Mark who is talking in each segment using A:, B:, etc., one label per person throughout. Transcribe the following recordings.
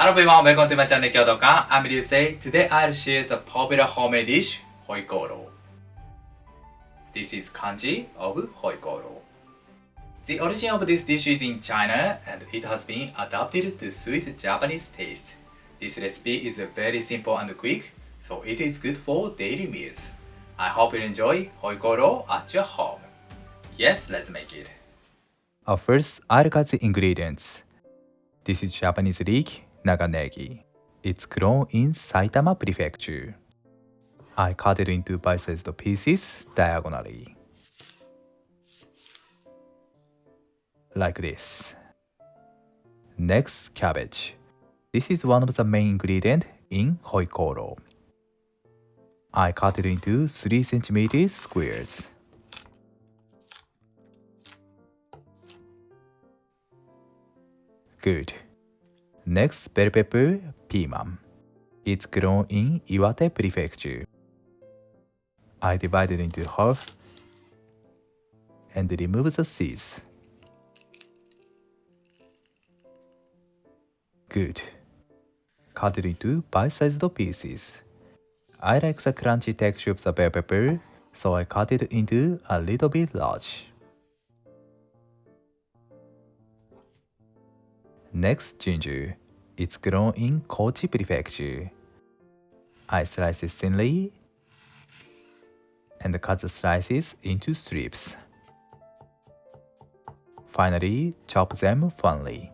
A: Hello everyone, welcome to my channel Kyoto-kan. I'm Ryusei. Today I'll share the popular homemade dish, Hoikoro. This is kanji of Hoikoro. The origin of this dish is in China and it has been adapted to suit Japanese taste. This recipe is very simple and quick, so it is good for daily meals. I hope you enjoy Hoikoro at your home. Yes, let's make it. First, I'll cut the ingredients. This is Japanese leek, naganegi. It's grown in Saitama Prefecture. I cut it into bite-sized pieces diagonally. Like this. Next, cabbage. This is one of the main ingredients in Hoikoro. I cut it into 3 cm squares. Good. Next, bell pepper, piman. It's grown in Iwate Prefecture. I divide it into half and remove the seeds. Good. Cut it into bite-sized pieces. I like the crunchy texture of the bell pepper, so I cut it into a little bit large. Next, ginger. It's grown in Kochi Prefecture. I slice it thinly and cut the slices into strips. Finally, chop them finely.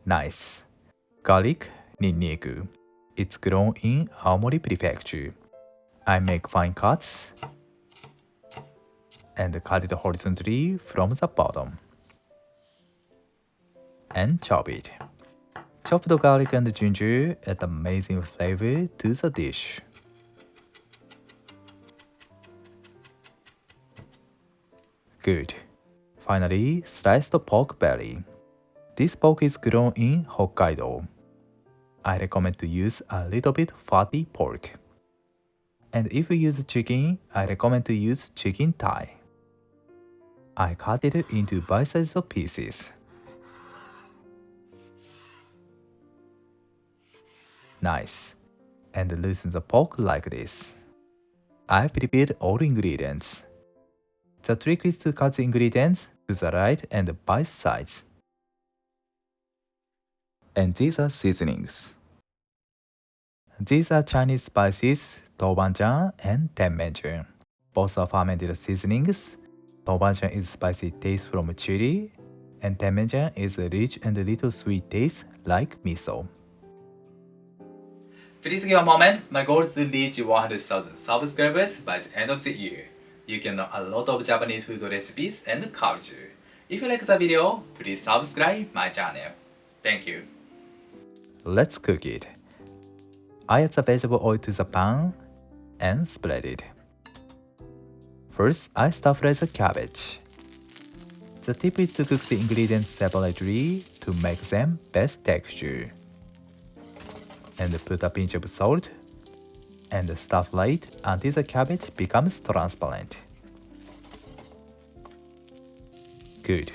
A: Nice. Garlic, ninniku. It's grown in Aomori Prefecture. I make fine cuts and cut it horizontally from the bottom. And chop it. Chopped garlic and ginger add amazing flavor to the dish. Good. Finally, slice the pork belly. This pork is grown in Hokkaido. I recommend to use a little bit fatty pork. And if you use chicken, I recommend to use chicken thigh. I cut it into bite-sized pieces. Nice. And loosen the pork like this. I prepared all ingredients. The trick is to cut the ingredients to the right and bite size. And these are seasonings. These are Chinese spices, Doubanjiang and Tenmenjan. Both are fermented seasonings. Doubanjiang is spicy taste from chili, and Tenmenjan is a rich and little sweet taste like miso. Please give a moment. My goal is to reach 100,000 subscribers by the end of the year. You can know a lot of Japanese food recipes and culture. If you like the video, please subscribe my channel. Thank you. Let's cook it. I add the vegetable oil to the pan and spread it. First, I stir-fry the cabbage. The tip is to cook the ingredients separately to make them best texture. And put a pinch of salt and stir-fry it until the cabbage becomes transparent. Good.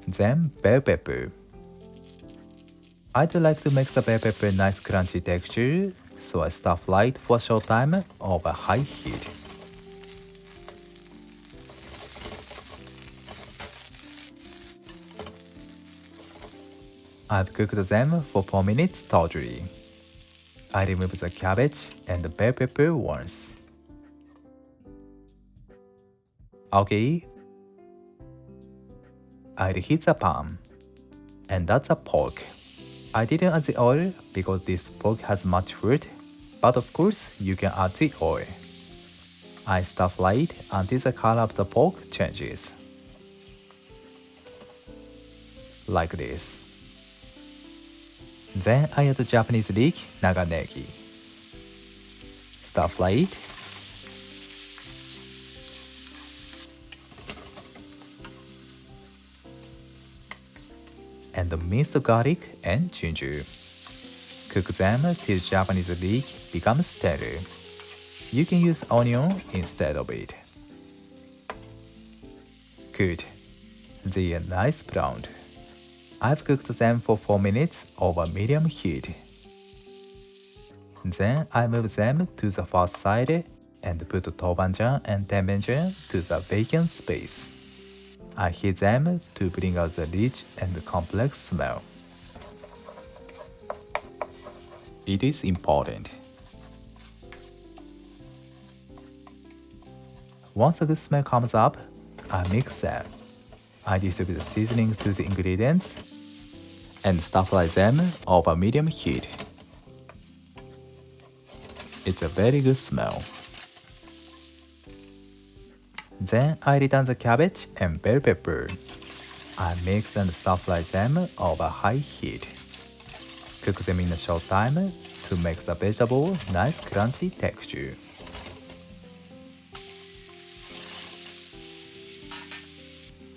A: Then bell pepper. I'd like to make the bell pepper nice crunchy texture, so I stir-fry it for a short time over high heat. I've cooked them for 4 minutes totally. I remove the cabbage and the bell pepper once. Okay. I reheat the pan. And add the pork. I didn't add the oil because this pork has much fat, but of course you can add the oil. I stir-fry it until the color of the pork changes. Like this. Then I add Japanese leek, naganegi. Stir-fry it. And minced garlic and ginger. Cook them till Japanese leek becomes tender. You can use onion instead of it. Good. They are nice browned. I've cooked them for 4 minutes over medium heat. Then I move them to the first side and put Doubanjiang and Tenmenjan to the vacant space. I heat them to bring out the rich and complex smell. It is important. Once a good smell comes up, I mix them. I distribute the seasonings to the ingredients and stir-fry them over medium heat. It's a very good smell. Then I return the cabbage and bell pepper. I mix and stir-fry them over high heat. Cook them in a short time to make the vegetable nice crunchy texture.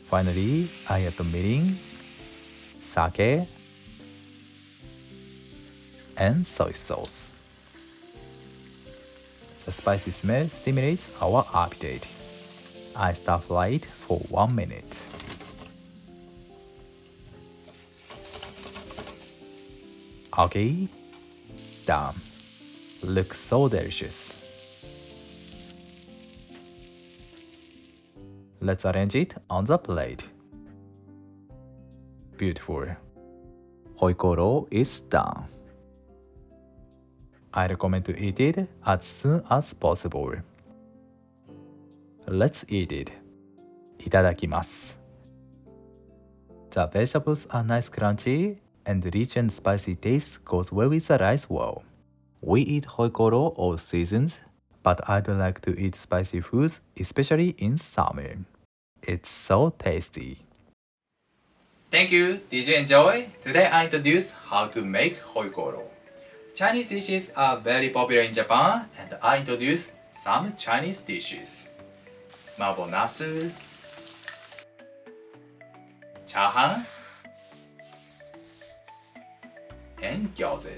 A: Finally, I add mirin, sake, and soy sauce. The spicy smell stimulates our appetite. I stir-fry it for 1 minute. Okay, done. Looks so delicious. Let's arrange it on the plate. Beautiful. Hoikoro is done. I recommend to eat it as soon as possible. Let's eat it. いただきます. The vegetables are nice crunchy and the rich and spicy taste goes well with the rice well. We eat hoikoro all seasons, but I don't like to eat spicy foods, especially in summer. It's so tasty. Thank you. Did you enjoy? Today I introduced how to make hoikoro. Chinese dishes are very popular in Japan, and I introduced some Chinese dishes. 麻婆茄子、チャーハン、and 餃子。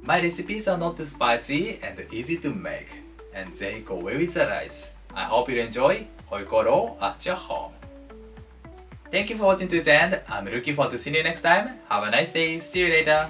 A: My recipes are not too spicy and easy to make, and they go well with the rice. I hope you enjoy Hoikoro at your home. Thank you for watching to the end. I'm looking forward to seeing you next time. Have a nice day. See you later.